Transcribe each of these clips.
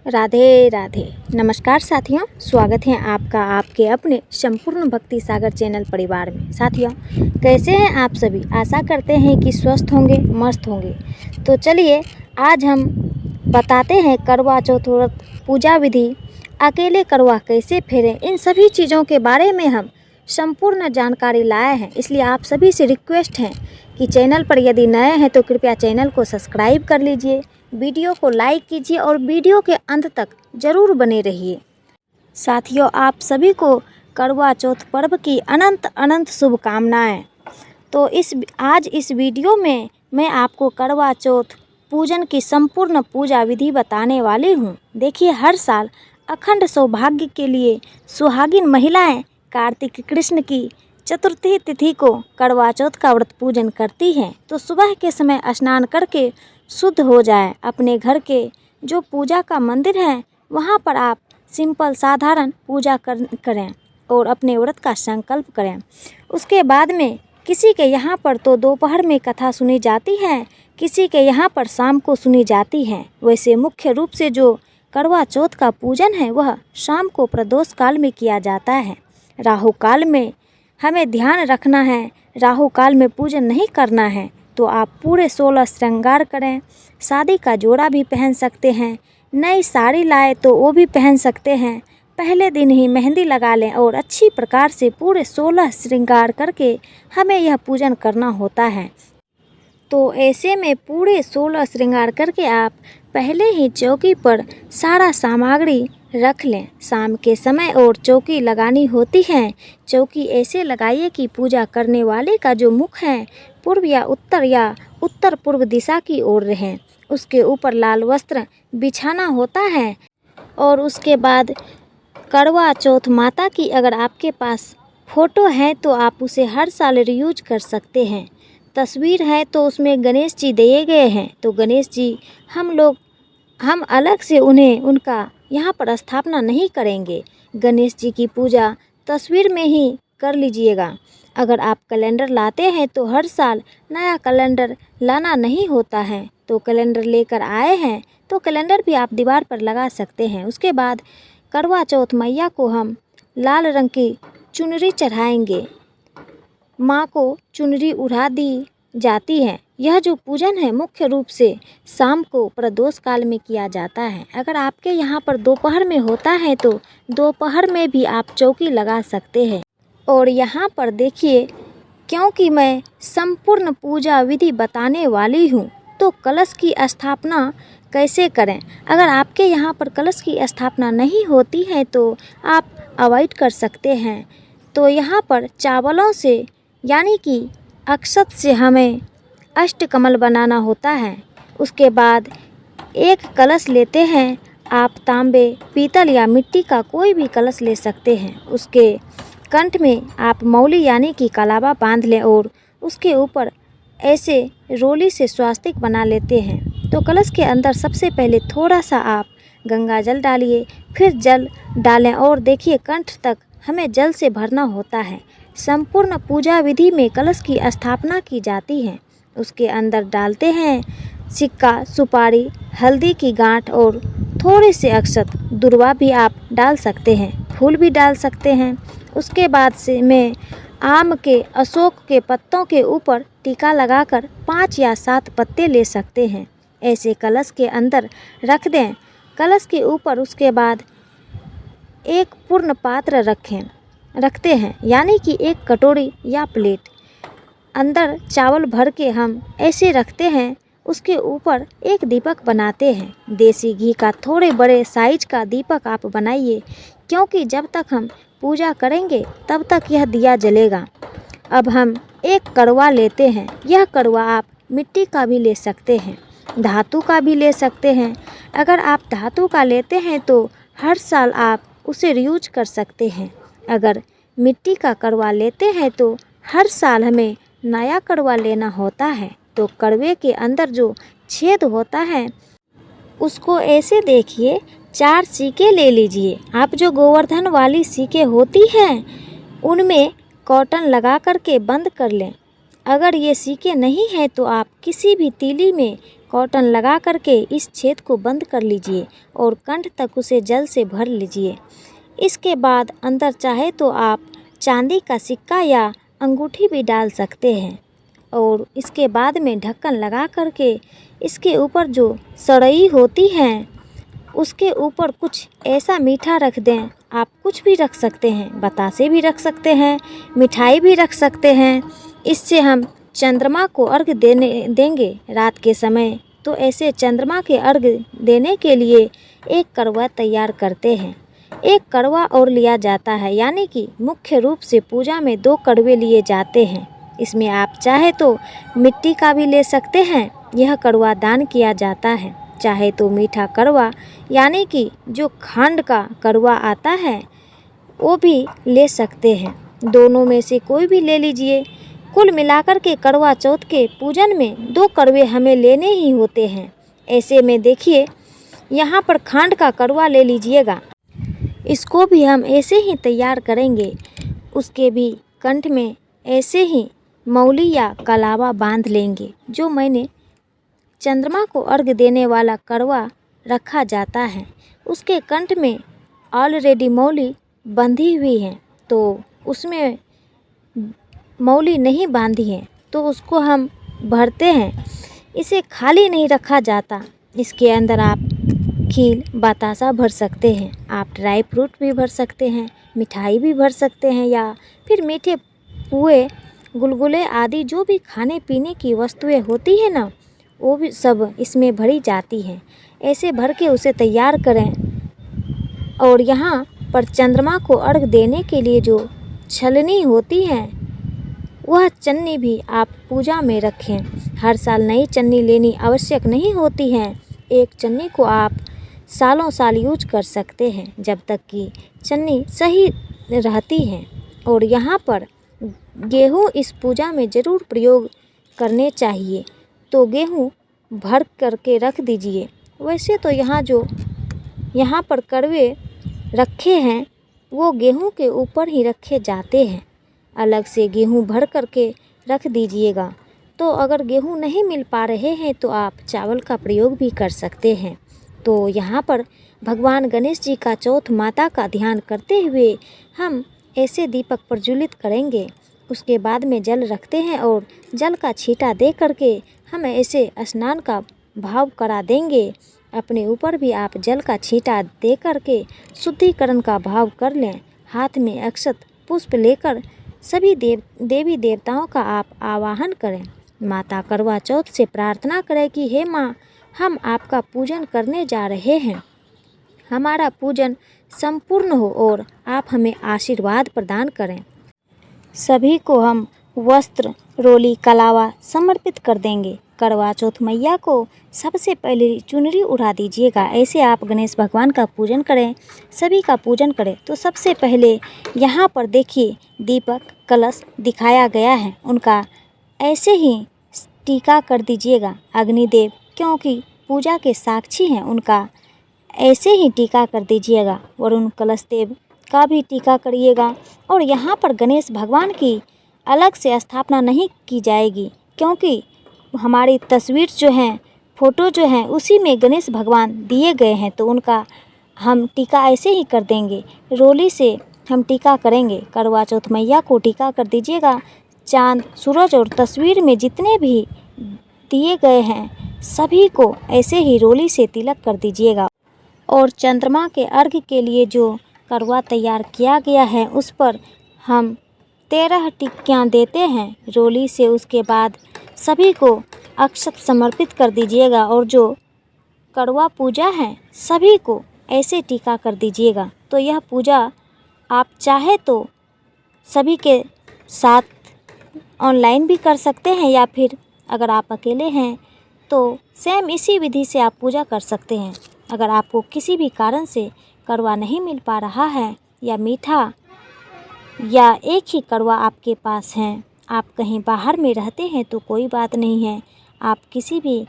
राधे राधे। नमस्कार साथियों, स्वागत है आपका आपके अपने संपूर्ण भक्ति सागर चैनल परिवार में। साथियों, कैसे हैं आप सभी? आशा करते हैं कि स्वस्थ होंगे, मस्त होंगे। तो चलिए आज हम बताते हैं करवा चौथ व्रत पूजा विधि, अकेले करवा कैसे फेरें, इन सभी चीज़ों के बारे में हम संपूर्ण जानकारी लाए हैं। इसलिए आप सभी से रिक्वेस्ट है कि चैनल पर यदि नए हैं तो कृपया चैनल को सब्सक्राइब कर लीजिए, वीडियो को लाइक कीजिए और वीडियो के अंत तक ज़रूर बने रहिए। साथियों, आप सभी को करवा चौथ पर्व की अनंत अनंत शुभकामनाएं। तो आज इस वीडियो में मैं आपको करवा चौथ पूजन की संपूर्ण पूजा विधि बताने वाली हूं। देखिए, हर साल अखंड सौभाग्य के लिए सुहागिन महिलाएं कार्तिक कृष्ण की चतुर्थी तिथि को करवा चौथ का व्रत पूजन करती हैं। तो सुबह के समय स्नान करके शुद्ध हो जाए, अपने घर के जो पूजा का मंदिर है वहाँ पर आप सिंपल साधारण पूजा करें और अपने व्रत का संकल्प करें। उसके बाद में किसी के यहाँ पर तो दोपहर में कथा सुनी जाती है, किसी के यहाँ पर शाम को सुनी जाती है। वैसे मुख्य रूप से जो करवा चौथ का पूजन है वह शाम को प्रदोष काल में किया जाता है। राहु काल में हमें ध्यान रखना है, राहु काल में पूजन नहीं करना है। तो आप पूरे 16 श्रृंगार करें, शादी का जोड़ा भी पहन सकते हैं, नई साड़ी लाए तो वो भी पहन सकते हैं। पहले दिन ही मेहंदी लगा लें और अच्छी प्रकार से पूरे 16 श्रृंगार करके हमें यह पूजन करना होता है। तो ऐसे में पूरे 16 श्रृंगार करके आप पहले ही चौकी पर सारा सामग्री रख लें। शाम के समय और चौकी लगानी होती है। चौकी ऐसे लगाइए कि पूजा करने वाले का जो मुख है पूर्व या उत्तर पूर्व दिशा की ओर रहे। उसके ऊपर लाल वस्त्र बिछाना होता है और उसके बाद करवा चौथ माता की अगर आपके पास फ़ोटो है तो आप उसे हर साल रीयूज कर सकते हैं। तस्वीर है तो उसमें गणेश जी दिए गए हैं, तो गणेश जी हम अलग से उनका यहाँ पर स्थापना नहीं करेंगे। गणेश जी की पूजा तस्वीर में ही कर लीजिएगा। अगर आप कैलेंडर लाते हैं तो हर साल नया कैलेंडर लाना नहीं होता है। तो कैलेंडर लेकर आए हैं तो कैलेंडर भी आप दीवार पर लगा सकते हैं। उसके बाद करवा चौथ मैया को हम लाल रंग की चुनरी चढ़ाएंगे। माँ को चुनरी उड़ा दी जाती है। यह जो पूजन है मुख्य रूप से शाम को प्रदोष काल में किया जाता है। अगर आपके यहाँ पर दोपहर में होता है तो दोपहर में भी आप चौकी लगा सकते हैं। और यहाँ पर देखिए, क्योंकि मैं संपूर्ण पूजा विधि बताने वाली हूँ तो कलश की स्थापना कैसे करें। अगर आपके यहाँ पर कलश की स्थापना नहीं होती है तो आप अवॉइड कर सकते हैं। तो यहाँ पर चावलों से यानी कि अक्षत से हमें अष्टकमल बनाना होता है। उसके बाद एक कलश लेते हैं आप, तांबे, पीतल या मिट्टी का कोई भी कलश ले सकते हैं। उसके कंठ में आप मौली यानी कि कलावा बांध लें और उसके ऊपर ऐसे रोली से स्वास्तिक बना लेते हैं। तो कलश के अंदर सबसे पहले थोड़ा सा आप गंगा जल डालिए, फिर जल डालें और देखिए कंठ तक हमें जल से भरना होता है। संपूर्ण पूजा विधि में कलश की स्थापना की जाती है। उसके अंदर डालते हैं सिक्का, सुपारी, हल्दी की गांठ और थोड़े से अक्षत, दुर्वा भी आप डाल सकते हैं, फूल भी डाल सकते हैं। उसके बाद से मैं आम के, अशोक के पत्तों के ऊपर टीका लगाकर 5 या 7 पत्ते ले सकते हैं। ऐसे कलश के अंदर रख दें। कलश के ऊपर उसके बाद एक पूर्ण पात्र रखते हैं यानी कि एक कटोरी या प्लेट। अंदर चावल भर के हम ऐसे रखते हैं। उसके ऊपर एक दीपक बनाते हैं। देसी घी का थोड़े बड़े साइज का दीपक आप बनाइए, क्योंकि जब तक हम पूजा करेंगे तब तक यह दिया जलेगा। अब हम एक कड़वा लेते हैं। यह कड़वा आप मिट्टी का भी ले सकते हैं, धातु का भी ले सकते हैं। अगर आप धातु का लेते हैं तो हर साल आप उसे रीयूज कर सकते हैं। अगर मिट्टी का कड़वा लेते हैं तो हर साल हमें नया कड़वा लेना होता है। तो कड़वे के अंदर जो छेद होता है उसको ऐसे देखिए 4 सीके ले लीजिए। आप जो गोवर्धन वाली सीके होती हैं उनमें कॉटन लगा करके बंद कर लें। अगर ये सीके नहीं हैं तो आप किसी भी तीली में कॉटन लगा करके इस छेद को बंद कर लीजिए और कंठ तक उसे जल से भर लीजिए। इसके बाद अंदर चाहे तो आप चांदी का सिक्का या अंगूठी भी डाल सकते हैं और इसके बाद में ढक्कन लगा करके इसके ऊपर जो सड़ई होती है उसके ऊपर कुछ ऐसा मीठा रख दें। आप कुछ भी रख सकते हैं, बतासे भी रख सकते हैं, मिठाई भी रख सकते हैं। इससे हम चंद्रमा को अर्घ देंगे रात के समय। तो ऐसे चंद्रमा के अर्घ देने के लिए एक करवा तैयार करते हैं। एक करवा और लिया जाता है, यानी कि मुख्य रूप से पूजा में 2 कड़वे लिए जाते हैं। इसमें आप चाहे तो मिट्टी का भी ले सकते हैं, यह कड़वा दान किया जाता है। चाहे तो मीठा कड़वा यानी कि जो खंड का कड़वा आता है वो भी ले सकते हैं। दोनों में से कोई भी ले लीजिए। कुल मिलाकर के करवा चौथ के पूजन में 2 कड़वे हमें लेने ही होते हैं। ऐसे में देखिए यहाँ पर खांड का कड़वा ले लीजिएगा। इसको भी हम ऐसे ही तैयार करेंगे। उसके भी कंठ में ऐसे ही मौली या कलावा बांध लेंगे। जो मैंने चंद्रमा को अर्घ देने वाला कड़वा रखा जाता है उसके कंठ में ऑलरेडी मौली बंधी हुई है, तो उसमें मौली नहीं बांधी है तो उसको हम भरते हैं। इसे खाली नहीं रखा जाता। इसके अंदर आप खील बतासा भर सकते हैं, आप ड्राई फ्रूट भी भर सकते हैं, मिठाई भी भर सकते हैं या फिर मीठे पुए गुलगुले आदि जो भी खाने पीने की वस्तुएं होती है ना वो भी सब इसमें भरी जाती हैं। ऐसे भर के उसे तैयार करें। और यहाँ पर चंद्रमा को अर्घ देने के लिए जो छलनी होती है वह चन्नी भी आप पूजा में रखें। हर साल नई चन्नी लेनी आवश्यक नहीं होती है। एक चन्नी को आप सालों साल यूज कर सकते हैं जब तक कि चन्नी सही रहती है। और यहाँ पर गेहूँ इस पूजा में ज़रूर प्रयोग करने चाहिए, तो गेहूँ भर करके रख दीजिए। वैसे तो यहाँ पर कड़वे रखे हैं वो गेहूँ के ऊपर ही रखे जाते हैं। अलग से गेहूँ भर करके रख दीजिएगा। तो अगर गेहूँ नहीं मिल पा रहे हैं तो आप चावल का प्रयोग भी कर सकते हैं। तो यहाँ पर भगवान गणेश जी का चौथ माता का ध्यान करते हुए हम ऐसे दीपक प्रज्वलित करेंगे। उसके बाद में जल रखते हैं और जल का छींटा दे करके हम ऐसे स्नान का भाव करा देंगे। अपने ऊपर भी आप जल का छींटा दे करके शुद्धिकरण का भाव कर लें। हाथ में अक्षत पुष्प लेकर सभी देवी देवताओं का आप आवाहन करें। माता करवा चौथ से प्रार्थना करें कि हे माँ, हम आपका पूजन करने जा रहे हैं, हमारा पूजन संपूर्ण हो और आप हमें आशीर्वाद प्रदान करें। सभी को हम वस्त्र रोली कलावा समर्पित कर देंगे। करवा चौथ मैया को सबसे पहले चुनरी उड़ा दीजिएगा। ऐसे आप गणेश भगवान का पूजन करें, सभी का पूजन करें। तो सबसे पहले यहाँ पर देखिए दीपक कलश दिखाया गया है, उनका ऐसे ही टीका कर दीजिएगा। अग्निदेव क्योंकि पूजा के साक्षी हैं, उनका ऐसे ही टीका कर दीजिएगा। वरुण कलश देव का भी टीका करिएगा। और यहाँ पर गणेश भगवान की अलग से स्थापना नहीं की जाएगी, क्योंकि हमारी तस्वीर जो हैं, फ़ोटो जो हैं, उसी में गणेश भगवान दिए गए हैं। तो उनका हम टीका ऐसे ही कर देंगे, रोली से हम टीका करेंगे। करवा चौथ मैया को टीका कर दीजिएगा। चाँद सूरज और तस्वीर में जितने भी दिए गए हैं सभी को ऐसे ही रोली से तिलक कर दीजिएगा। और चंद्रमा के अर्घ के लिए जो करवा तैयार किया गया है उस पर हम 13 टिक्कियाँ देते हैं रोली से। उसके बाद सभी को अक्षत समर्पित कर दीजिएगा। और जो करवा पूजा है सभी को ऐसे टीका कर दीजिएगा। तो यह पूजा आप चाहे तो सभी के साथ ऑनलाइन भी कर सकते हैं, या फिर अगर आप अकेले हैं तो सेम इसी विधि से आप पूजा कर सकते हैं। अगर आपको किसी भी कारण से करवा नहीं मिल पा रहा है या मीठा या एक ही करवा आपके पास है, आप कहीं बाहर में रहते हैं तो कोई बात नहीं है। आप किसी भी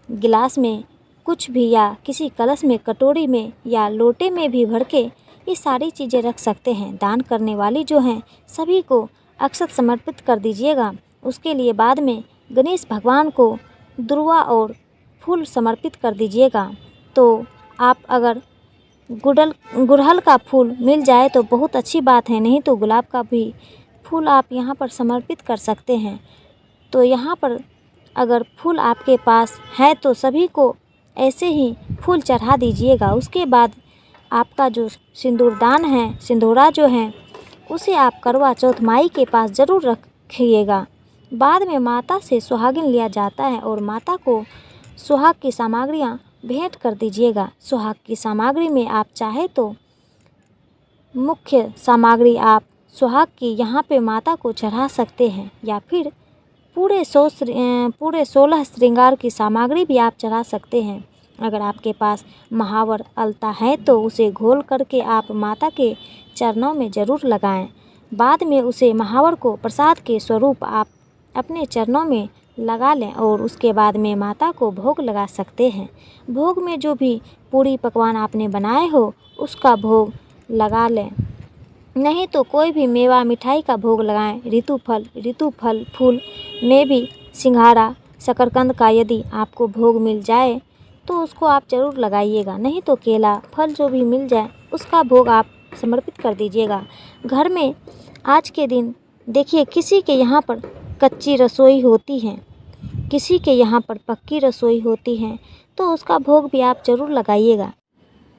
गिलास में कुछ भी या किसी कलश में, कटोरी में या लोटे में भी भर के ये सारी चीज़ें रख सकते हैं। दान करने वाली जो हैं सभी को अक्षत समर्पित कर दीजिएगा। उसके लिए बाद में गणेश भगवान को दुर्वा और फूल समर्पित कर दीजिएगा। तो आप अगर गुड़हल का फूल मिल जाए तो बहुत अच्छी बात है, नहीं तो गुलाब का भी फूल आप यहाँ पर समर्पित कर सकते हैं। तो यहाँ पर अगर फूल आपके पास है तो सभी को ऐसे ही फूल चढ़ा दीजिएगा। उसके बाद आपका जो सिंदूरदान है, सिंदूरा जो है, उसे आप करवा चौथ माई के पास ज़रूर रखिएगा। बाद में माता से सुहागिन लिया जाता है और माता को सुहाग की सामग्रियाँ भेंट कर दीजिएगा। सुहाग की सामग्री में आप चाहे तो मुख्य सामग्री आप सुहाग की यहाँ पे माता को चढ़ा सकते हैं, या फिर पूरे 16 श्रृंगार की सामग्री भी आप चढ़ा सकते हैं। अगर आपके पास महावर अलता है तो उसे घोल करके आप माता के चरणों में ज़रूर लगाएं। बाद में उसे महावर को प्रसाद के स्वरूप आप अपने चरणों में लगा लें और उसके बाद में माता को भोग लगा सकते हैं। भोग में जो भी पूरी पकवान आपने बनाए हो उसका भोग लगा लें, नहीं तो कोई भी मेवा मिठाई का भोग लगाएं। ऋतुफल फूल में भी सिंघाड़ा शकरकंद का यदि आपको भोग मिल जाए तो उसको आप ज़रूर लगाइएगा, नहीं तो केला फल जो भी मिल जाए उसका भोग आप समर्पित कर दीजिएगा। घर में आज के दिन देखिए, किसी के यहाँ पर कच्ची रसोई होती है, किसी के यहाँ पर पक्की रसोई होती है, तो उसका भोग भी आप ज़रूर लगाइएगा।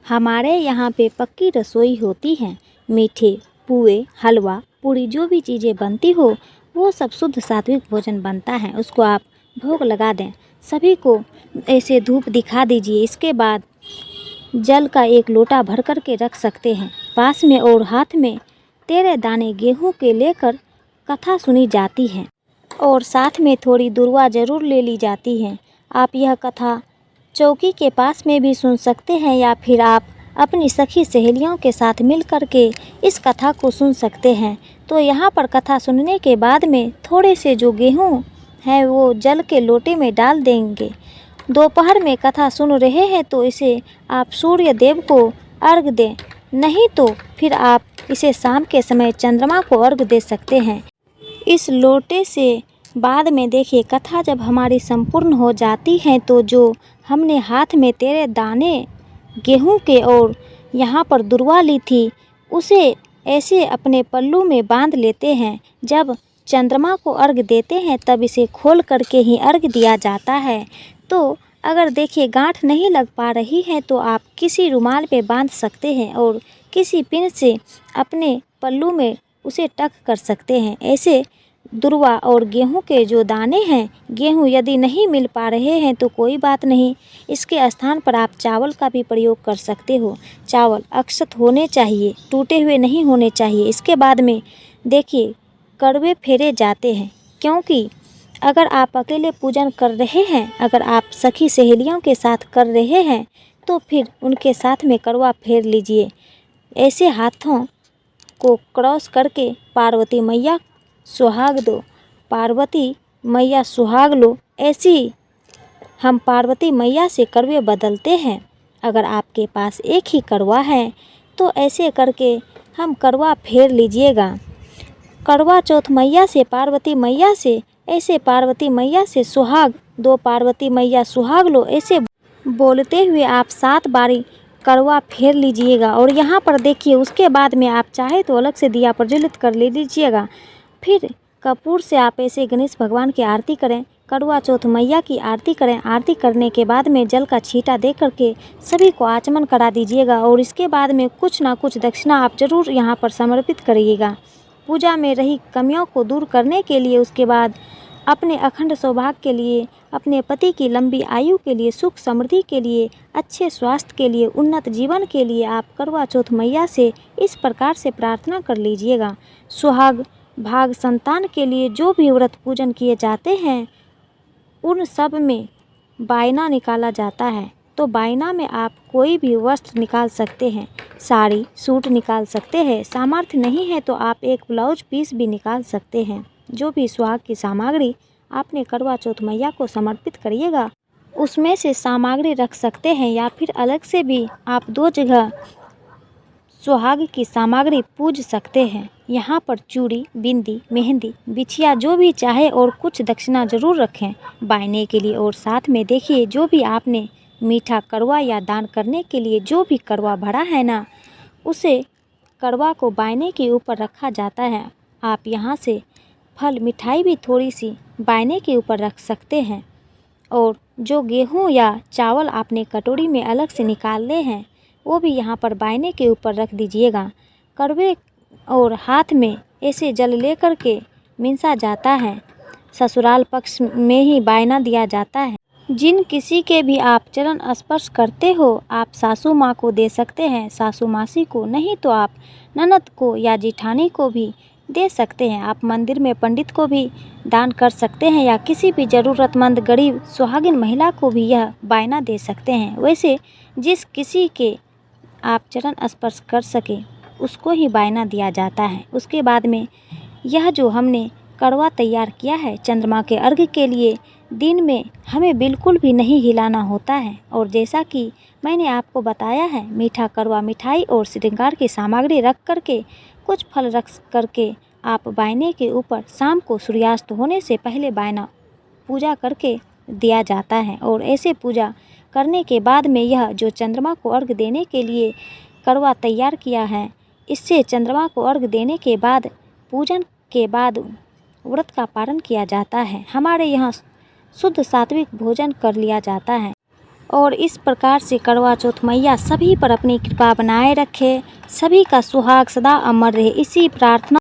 हमारे यहाँ पे पक्की रसोई होती है। मीठे पुए, हलवा, पूड़ी जो भी चीज़ें बनती हो वो सब शुद्ध सात्विक भोजन बनता है, उसको आप भोग लगा दें। सभी को ऐसे धूप दिखा दीजिए। इसके बाद जल का एक लोटा भर कर के रख सकते हैं पास में, और हाथ में 13 दाने गेहूं के लेकर कथा सुनी जाती है और साथ में थोड़ी दुर्वा ज़रूर ले ली जाती है। आप यह कथा चौकी के पास में भी सुन सकते हैं, या फिर आप अपनी सखी सहेलियों के साथ मिल कर के इस कथा को सुन सकते हैं। तो यहाँ पर कथा सुनने के बाद में थोड़े से जो गेहूँ है वो जल के लोटे में डाल देंगे। दोपहर में कथा सुन रहे हैं तो इसे आप सूर्य देव को अर्घ दें, नहीं तो फिर आप इसे शाम के समय चंद्रमा को अर्घ दे सकते हैं। इस लोटे से बाद में देखिए, कथा जब हमारी संपूर्ण हो जाती है तो जो हमने हाथ में 13 दाने गेहूं के और यहाँ पर दुर्वा ली थी उसे ऐसे अपने पल्लू में बांध लेते हैं। जब चंद्रमा को अर्घ देते हैं तब इसे खोल करके ही अर्घ दिया जाता है। तो अगर देखिए गांठ नहीं लग पा रही है तो आप किसी रुमाल पे बांध सकते हैं और किसी पिन से अपने पल्लू में उसे टक कर सकते हैं। ऐसे दुर्वा और गेहूं के जो दाने हैं, गेहूं यदि नहीं मिल पा रहे हैं तो कोई बात नहीं, इसके स्थान पर आप चावल का भी प्रयोग कर सकते हो। चावल अक्षत होने चाहिए, टूटे हुए नहीं होने चाहिए। इसके बाद में देखिए कड़वे फेरे जाते हैं, क्योंकि अगर आप अकेले पूजन कर रहे हैं, अगर आप सखी सहेलियों के साथ कर रहे हैं तो फिर उनके साथ में कड़वा फेर लीजिए। ऐसे हाथों को क्रॉस करके पार्वती मैया सुहाग दो, पार्वती मैया सुहाग लो, ऐसी हम पार्वती मैया से कड़वे बदलते हैं। अगर आपके पास एक ही कड़वा है तो ऐसे करके हम कड़वा फेर लीजिएगा। करवा चौथ मैया से पार्वती मैया से, ऐसे पार्वती मैया से सुहाग दो, पार्वती मैया सुहाग लो, ऐसे बोलते हुए आप 7 बारी करवा फेर लीजिएगा। और यहाँ पर देखिए उसके बाद में आप चाहे तो अलग से दिया प्रज्वलित कर ले लीजिएगा। फिर कपूर से आप ऐसे गणेश भगवान की आरती करें, करवा चौथ मैया की आरती करें। आरती करने के बाद में जल का छींटा दे करके सभी को आचमन करा दीजिएगा और इसके बाद में कुछ ना कुछ दक्षिणा आप ज़रूर यहाँ पर समर्पित करिएगा। पूजा में रही कमियों को दूर करने के लिए, उसके बाद अपने अखंड सौभाग्य के लिए, अपने पति की लंबी आयु के लिए, सुख समृद्धि के लिए, अच्छे स्वास्थ्य के लिए, उन्नत जीवन के लिए आप करवा चौथ मैया से इस प्रकार से प्रार्थना कर लीजिएगा। सुहाग भाग संतान के लिए जो भी व्रत पूजन किए जाते हैं उन सब में बायना निकाला जाता है। तो बायना में आप कोई भी वस्त्र निकाल सकते हैं, साड़ी सूट निकाल सकते हैं। सामर्थ्य नहीं है तो आप एक ब्लाउज पीस भी निकाल सकते हैं। जो भी सुहाग की सामग्री आपने करवा चौथ मैया को समर्पित करिएगा उसमें से सामग्री रख सकते हैं, या फिर अलग से भी आप 2 जगह सुहाग की सामग्री पूज सकते हैं। यहाँ पर चूड़ी, बिंदी, मेहंदी, बिछिया जो भी चाहे और कुछ दक्षिणा ज़रूर रखें बायने के लिए। और साथ में देखिए जो भी आपने मीठा कड़वा या दान करने के लिए जो भी कड़वा भरा है ना, उसे कड़वा को बायने के ऊपर रखा जाता है। आप यहाँ से फल मिठाई भी थोड़ी सी बायने के ऊपर रख सकते हैं। और जो गेहूँ या चावल आपने कटोरी में अलग से निकाले हैं वो भी यहाँ पर बायने के ऊपर रख दीजिएगा। कड़वे और हाथ में ऐसे जल लेकर के मिंसा जाता है। ससुराल पक्ष में ही बायना दिया जाता है। जिन किसी के भी आप चरण स्पर्श करते हो आप सासू माँ को दे सकते हैं, सासू मासी को, नहीं तो आप ननद को या जिठानी को भी दे सकते हैं। आप मंदिर में पंडित को भी दान कर सकते हैं या किसी भी ज़रूरतमंद गरीब सुहागिन महिला को भी यह बायना दे सकते हैं। वैसे जिस किसी के आप चरण स्पर्श कर सके उसको ही बायना दिया जाता है। उसके बाद में यह जो हमने कड़वा तैयार किया है चंद्रमा के अर्घ्य के लिए, दिन में हमें बिल्कुल भी नहीं हिलाना होता है। और जैसा कि मैंने आपको बताया है, मीठा कड़वा मिठाई और श्रृंगार की सामग्री रख करके, कुछ फल रख करके आप बायने के ऊपर शाम को सूर्यास्त होने से पहले बायना पूजा करके दिया जाता है। और ऐसे पूजा करने के बाद में यह जो चंद्रमा को अर्घ्य देने के लिए कड़वा तैयार किया है, इससे चंद्रमा को अर्घ्य देने के बाद पूजन के बाद व्रत का पारण किया जाता है। हमारे यहाँ शुद्ध सात्विक भोजन कर लिया जाता है। और इस प्रकार से करवा चौथ मैया सभी पर अपनी कृपा बनाए रखे, सभी का सुहाग सदा अमर रहे, इसी प्रार्थना